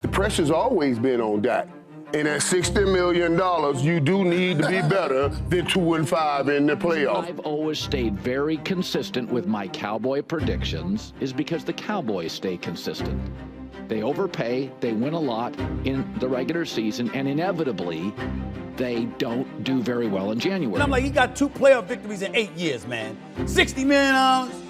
The pressure's always been on Dak. And at $60 million, you do need to be better than 2-5 in the playoffs. I've always stayed very consistent with my Cowboy predictions is because the Cowboys stay consistent. They overpay, they win a lot in the regular season, and inevitably, they don't do very well in January. And I'm like, he got 2 playoff victories in 8 years, man. $60 million,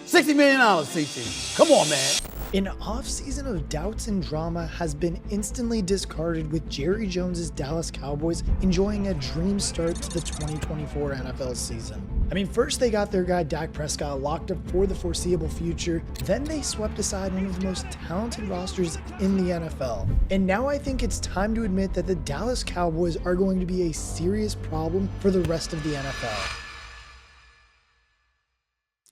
CC. Come on, man. An offseason of doubts and drama has been instantly discarded with Jerry Jones's Dallas Cowboys enjoying a dream start to the 2024 NFL season. I mean, first they got their guy Dak Prescott locked up for the foreseeable future, then they swept aside one of the most talented rosters in the NFL. And now I think it's time to admit that the Dallas Cowboys are going to be a serious problem for the rest of the NFL.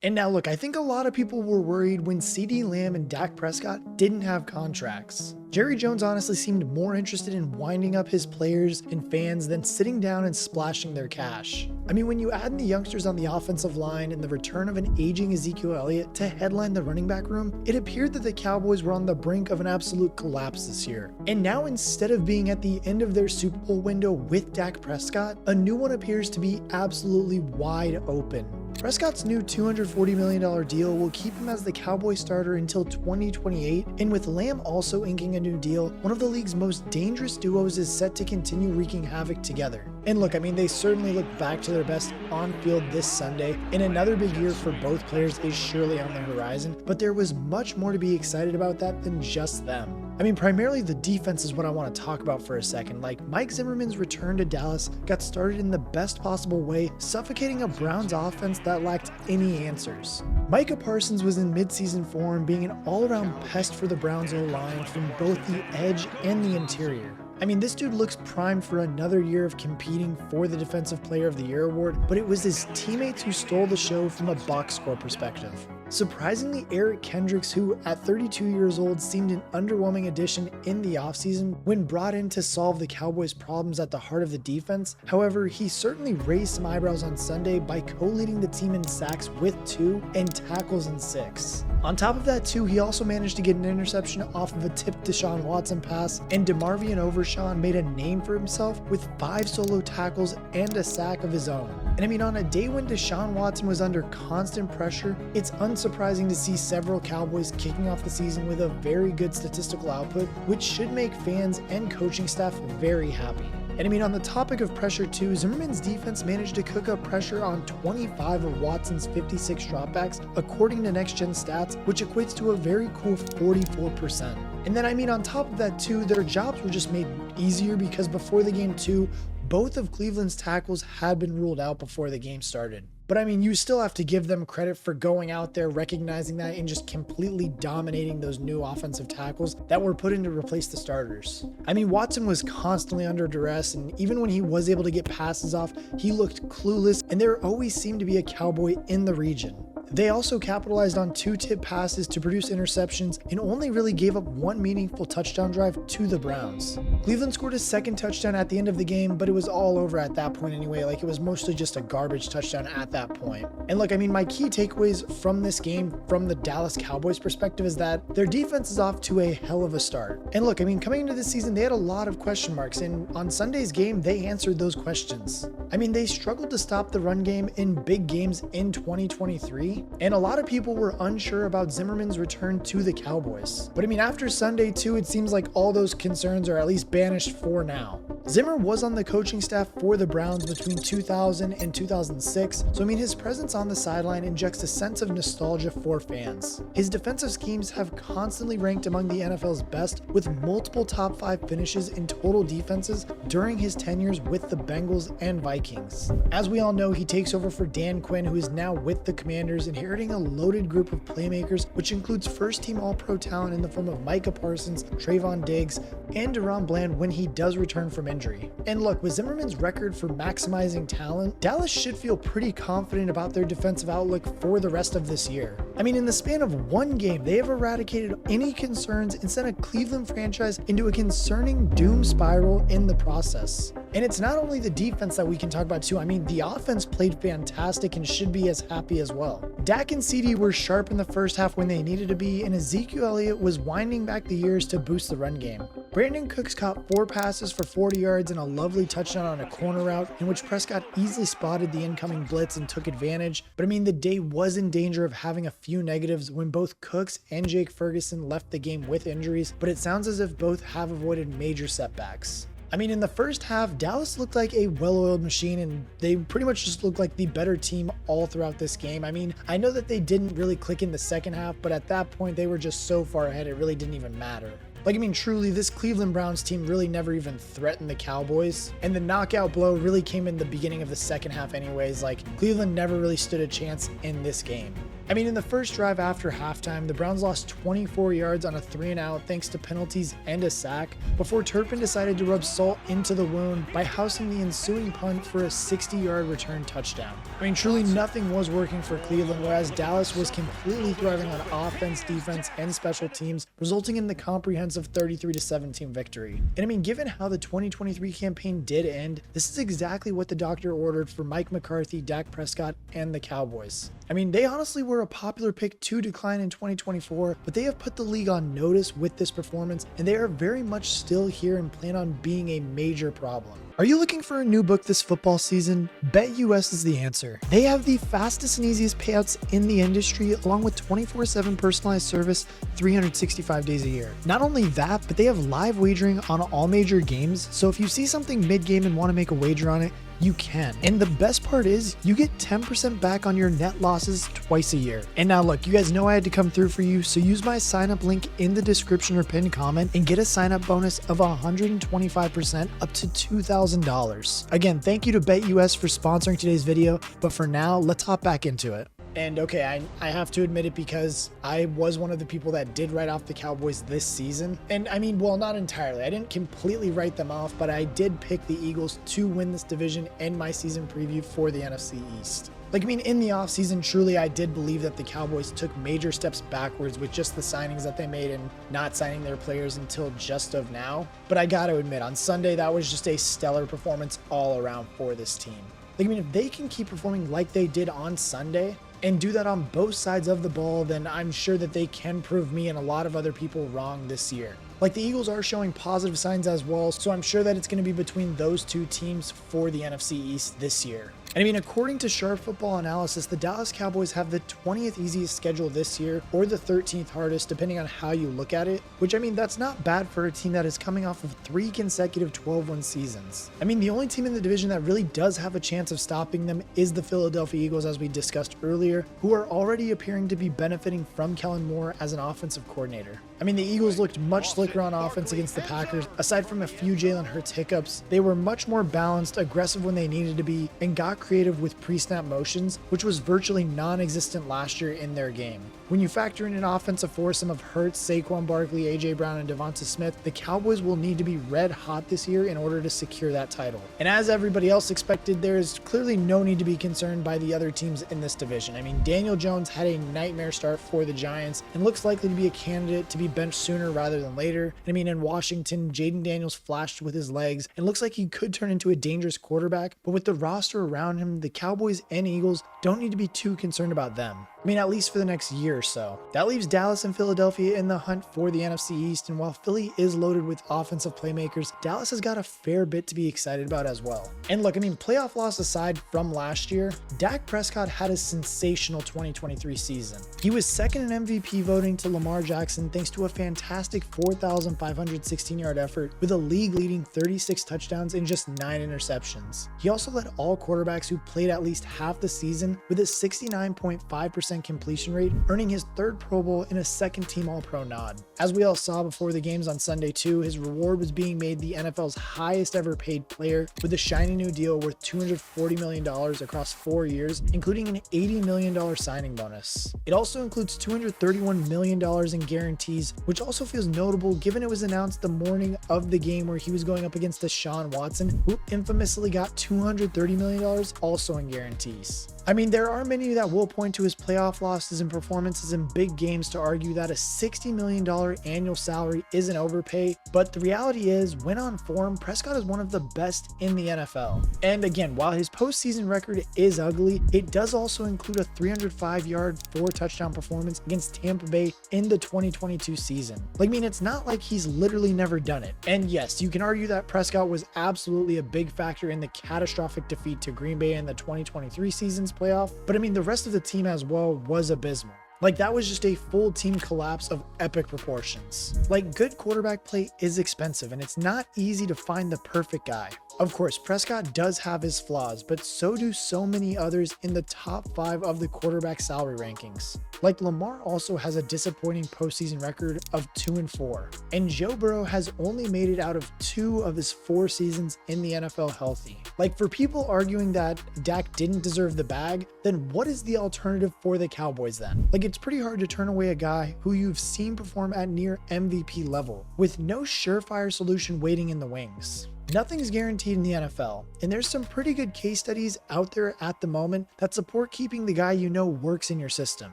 And now look, I think a lot of people were worried when CeeDee Lamb and Dak Prescott didn't have contracts. Jerry Jones honestly seemed more interested in winding up his players and fans than sitting down and splashing their cash. I mean, when you add in the youngsters on the offensive line and the return of an aging Ezekiel Elliott to headline the running back room, it appeared that the Cowboys were on the brink of an absolute collapse this year. And now instead of being at the end of their Super Bowl window with Dak Prescott, a new one appears to be absolutely wide open. Prescott's new $240 million deal will keep him as the Cowboy starter until 2028, and with Lamb also inking a new deal, one of the league's most dangerous duos is set to continue wreaking havoc together. And look, I mean, they certainly look back to their best on field this Sunday, and another big year for both players is surely on the horizon, but there was much more to be excited about that than just them. I mean, primarily the defense is what I want to talk about for a second. Like, Mike Zimmerman's return to Dallas got started in the best possible way, suffocating a Browns offense that lacked any answers. Micah Parsons was in midseason form, being an all-around pest for the Browns O-line from both the edge and the interior. I mean, this dude looks primed for another year of competing for the Defensive Player of the Year award, but it was his teammates who stole the show from a box score perspective. Surprisingly, Eric Kendricks, who at 32 years old seemed an underwhelming addition in the offseason when brought in to solve the Cowboys' problems at the heart of the defense. However, he certainly raised some eyebrows on Sunday by co-leading the team in sacks with 2 and tackles in 6. On top of that too, he also managed to get an interception off of a tipped Deshaun Watson pass, and DeMarvion Overshawn made a name for himself with 5 solo tackles and a sack of his own. And I mean, on a day when Deshaun Watson was under constant pressure, it's unsurprising to see several Cowboys kicking off the season with a very good statistical output, which should make fans and coaching staff very happy. And I mean, on the topic of pressure too, Zimmerman's defense managed to cook up pressure on 25 of Watson's 56 dropbacks, according to Next Gen Stats, which equates to a very cool 44%. And then I mean, on top of that too, their jobs were just made easier because before the game too, both of Cleveland's tackles had been ruled out before the game started. But I mean, you still have to give them credit for going out there, recognizing that, and just completely dominating those new offensive tackles that were put in to replace the starters. I mean, Watson was constantly under duress, and even when he was able to get passes off, he looked clueless, and there always seemed to be a Cowboy in the region. They also capitalized on 2 tip passes to produce interceptions and only really gave up 1 meaningful touchdown drive to the Browns. Cleveland scored a second touchdown at the end of the game, but it was all over at that point anyway. Like, it was mostly just a garbage touchdown at that point. And look, I mean, my key takeaways from this game from the Dallas Cowboys perspective is that their defense is off to a hell of a start. And look, I mean, coming into this season, they had a lot of question marks, and on Sunday's game, they answered those questions. I mean, they struggled to stop the run game in big games in 2023, and a lot of people were unsure about Zimmerman's return to the Cowboys. But I mean, after Sunday too, it seems like all those concerns are at least banished for now. Zimmer was on the coaching staff for the Browns between 2000 and 2006, so I mean, his presence on the sideline injects a sense of nostalgia for fans. His defensive schemes have constantly ranked among the NFL's best, with multiple top 5 finishes in total defenses during his tenures with the Bengals and Vikings. As we all know, he takes over for Dan Quinn, who is now with the Commanders, inheriting a loaded group of playmakers, which includes first-team All-Pro talent in the form of Micah Parsons, Trayvon Diggs, and DaRon Bland when he does return from injury. And look, with Zimmerman's record for maximizing talent, Dallas should feel pretty confident about their defensive outlook for the rest of this year. I mean, in the span of 1 game, they have eradicated any concerns and sent a Cleveland franchise into a concerning doom spiral in the process. And it's not only the defense that we can talk about too. I mean, the offense played fantastic and should be as happy as well. Dak and CD were sharp in the first half when they needed to be, and Ezekiel Elliott was winding back the years to boost the run game. Brandon Cooks caught 4 passes for 40 yards and a lovely touchdown on a corner route in which Prescott easily spotted the incoming blitz and took advantage. But I mean, the day was in danger of having a few negatives when both Cooks and Jake Ferguson left the game with injuries, but it sounds as if both have avoided major setbacks. I mean, in the first half, Dallas looked like a well-oiled machine, and they pretty much just looked like the better team all throughout this game. I mean, I know that they didn't really click in the second half, but at that point, they were just so far ahead, it really didn't even matter. Like, I mean, truly, this Cleveland Browns team really never even threatened the Cowboys, and the knockout blow really came in the beginning of the second half anyways. Like, Cleveland never really stood a chance in this game. I mean, in the first drive after halftime, the Browns lost 24 yards on a 3-and-out thanks to penalties and a sack before Turpin decided to rub salt into the wound by housing the ensuing punt for a 60-yard return touchdown. I mean, truly nothing was working for Cleveland, whereas Dallas was completely thriving on offense, defense, and special teams, resulting in the comprehensive 33-17 victory. And I mean, given how the 2023 campaign did end, this is exactly what the doctor ordered for Mike McCarthy, Dak Prescott, and the Cowboys. I mean, they honestly were a popular pick to decline in 2024, but they have put the league on notice with this performance, and they are very much still here and plan on being a major problem. Are you looking for a new book this football season? BetUS is the answer. They have the fastest and easiest payouts in the industry, along with 24/7 personalized service 365 days a year. Not only that, but they have live wagering on all major games, so if you see something mid-game and want to make a wager on it, you can. And the best part is you get 10% back on your net losses twice a year. And now look, you guys know I had to come through for you, so use my sign up link in the description or pinned comment and get a sign up bonus of 125% up to $2,000. Again, thank you to BetUS for sponsoring today's video, but for now, let's hop back into it. And okay, I have to admit it because I was one of the people that did write off the Cowboys this season. And I mean, well, not entirely. I didn't completely write them off, but I did pick the Eagles to win this division in my season preview for the NFC East. Like, I mean, in the offseason, truly, I did believe that the Cowboys took major steps backwards with just the signings that they made and not signing their players until just of now. But I got to admit, on Sunday, that was just a stellar performance all around for this team. Like, I mean, if they can keep performing like they did on Sunday, and do that on both sides of the ball, then I'm sure that they can prove me and a lot of other people wrong this year. Like, the Eagles are showing positive signs as well, so I'm sure that it's going to be between those two teams for the NFC East this year. And I mean, according to Sharp Football Analysis, the Dallas Cowboys have the 20th easiest schedule this year, or the 13th hardest, depending on how you look at it, which, I mean, that's not bad for a team that is coming off of 3 consecutive 12-win seasons. I mean, the only team in the division that really does have a chance of stopping them is the Philadelphia Eagles, as we discussed earlier, who are already appearing to be benefiting from Kellen Moore as an offensive coordinator. I mean, the Eagles looked much slicker on offense against the Packers. Aside from a few Jalen Hurts hiccups, they were much more balanced, aggressive when they needed to be, and got creative with pre-snap motions, which was virtually non-existent last year in their game. When you factor in an offensive foursome of Hurts, Saquon Barkley, A.J. Brown, and Devonta Smith, the Cowboys will need to be red hot this year in order to secure that title. And as everybody else expected, there is clearly no need to be concerned by the other teams in this division. I mean, Daniel Jones had a nightmare start for the Giants and looks likely to be a candidate to be benched sooner rather than later. I mean, in Washington, Jaden Daniels flashed with his legs and looks like he could turn into a dangerous quarterback, but with the roster around him, the Cowboys and Eagles don't need to be too concerned about them. I mean, at least for the next year or so. That leaves Dallas and Philadelphia in the hunt for the NFC East, and while Philly is loaded with offensive playmakers, Dallas has got a fair bit to be excited about as well. And look, I mean, playoff loss aside from last year, Dak Prescott had a sensational 2023 season. He was second in MVP voting to Lamar Jackson thanks to a fantastic 4,516-yard effort with a league-leading 36 touchdowns and just 9 interceptions. He also led all quarterbacks who played at least half the season with a 69.5% completion rate, earning his 3rd Pro Bowl and a 2nd Team All-Pro nod. As we all saw before the games on Sunday too, his reward was being made the NFL's highest ever paid player with a shiny new deal worth $240 million across 4 years, including an $80 million signing bonus. It also includes $231 million in guarantees, which also feels notable given it was announced the morning of the game where he was going up against Deshaun Watson, who infamously got $230 million also in guarantees. I mean, there are many that will point to his playoff losses and performances in big games to argue that a $60 million annual salary is an overpay, but the reality is, when on form, Prescott is one of the best in the NFL. And again, while his postseason record is ugly, it does also include a 305-yard, 4-touchdown performance against Tampa Bay in the 2022 season. Like, I mean, it's not like he's literally never done it. And yes, you can argue that Prescott was absolutely a big factor in the catastrophic defeat to Green Bay in the 2023 season's playoff, but I mean, the rest of the team as well was abysmal. Like, that was just a full team collapse of epic proportions. Like, good quarterback play is expensive, and it's not easy to find the perfect guy. Of course, Prescott does have his flaws, but so do so many others in the top 5 of the quarterback salary rankings. Like, Lamar also has a disappointing postseason record of 2-4, and Joe Burrow has only made it out of 2 of his 4 seasons in the NFL healthy. Like, for people arguing that Dak didn't deserve the bag, then what is the alternative for the Cowboys then? Like, it's pretty hard to turn away a guy who you've seen perform at near MVP level, with no surefire solution waiting in the wings. Nothing's guaranteed in the NFL, and there's some pretty good case studies out there at the moment that support keeping the guy you know works in your system.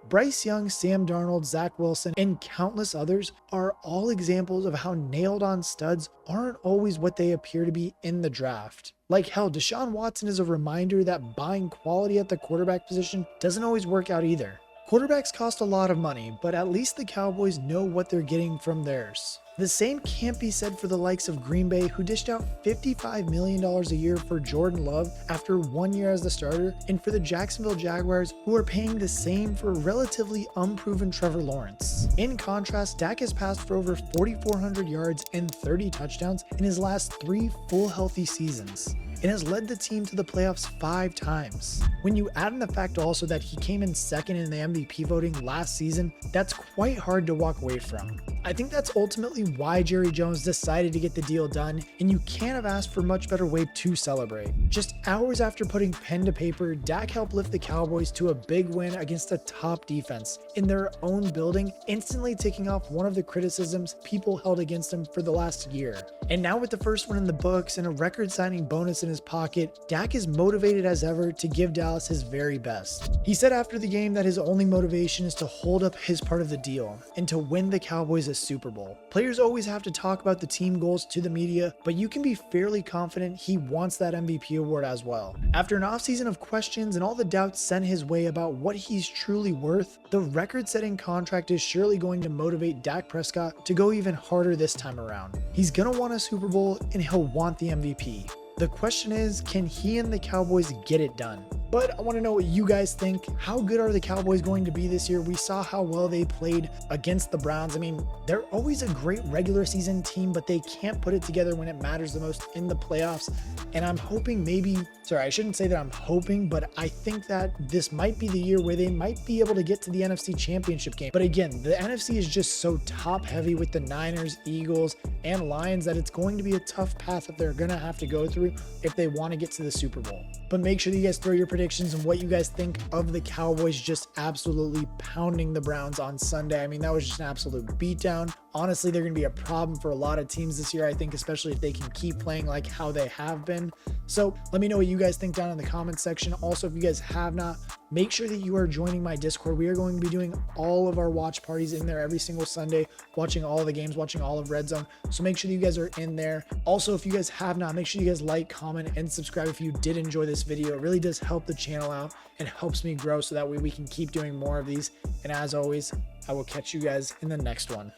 Bryce Young, Sam Darnold, Zach Wilson, and countless others are all examples of how nailed-on studs aren't always what they appear to be in the draft. Like, hell, Deshaun Watson is a reminder that buying quality at the quarterback position doesn't always work out either. Quarterbacks cost a lot of money, but at least the Cowboys know what they're getting from theirs. The same can't be said for the likes of Green Bay, who dished out $55 million a year for Jordan Love after 1 year as the starter, and for the Jacksonville Jaguars, who are paying the same for relatively unproven Trevor Lawrence. In contrast, Dak has passed for over 4,400 yards and 30 touchdowns in his last 3 full healthy seasons, and has led the team to the playoffs 5 times. When you add in the fact also that he came in second in the MVP voting last season, that's quite hard to walk away from. I think that's ultimately why Jerry Jones decided to get the deal done, and you can't have asked for a much better way to celebrate. Just hours after putting pen to paper, Dak helped lift the Cowboys to a big win against a top defense in their own building, instantly ticking off one of the criticisms people held against him for the last year. And now with the first one in the books and a record-signing bonus in his pocket, Dak is motivated as ever to give Dallas his very best. He said after the game that his only motivation is to hold up his part of the deal and to win the Cowboys a Super Bowl. Players always have to talk about the team goals to the media, but you can be fairly confident he wants that MVP award as well. After an offseason of questions and all the doubts sent his way about what he's truly worth, the record-setting contract is surely going to motivate Dak Prescott to go even harder this time around. He's gonna want a Super Bowl and he'll want the MVP. The question is, can he and the Cowboys get it done? But I want to know what you guys think. How good are the Cowboys going to be this year? We saw how well they played against the Browns. I mean, they're always a great regular season team, but they can't put it together when it matters the most in the playoffs. And I'm hoping I shouldn't say that I'm hoping, but I think that this might be the year where they might be able to get to the NFC Championship game. But again, the NFC is just so top heavy with the Niners, Eagles, and Lions that it's going to be a tough path that they're going to have to go through if they want to get to the Super Bowl. But make sure that you guys throw your predictions and what you guys think of the Cowboys just absolutely pounding the Browns on Sunday. I mean, that was just an absolute beatdown. Honestly, they're going to be a problem for a lot of teams this year, I think, especially if they can keep playing like how they have been. So let me know what you guys think down in the comments section. Also, if you guys have not, make sure that you are joining my Discord. We are going to be doing all of our watch parties in there every single Sunday, watching all the games, watching all of Red Zone. So make sure that you guys are in there. Also, if you guys have not, make sure you guys like, comment, and subscribe if you did enjoy this video. It really does help the channel out and helps me grow so that way we can keep doing more of these. And as always, I will catch you guys in the next one.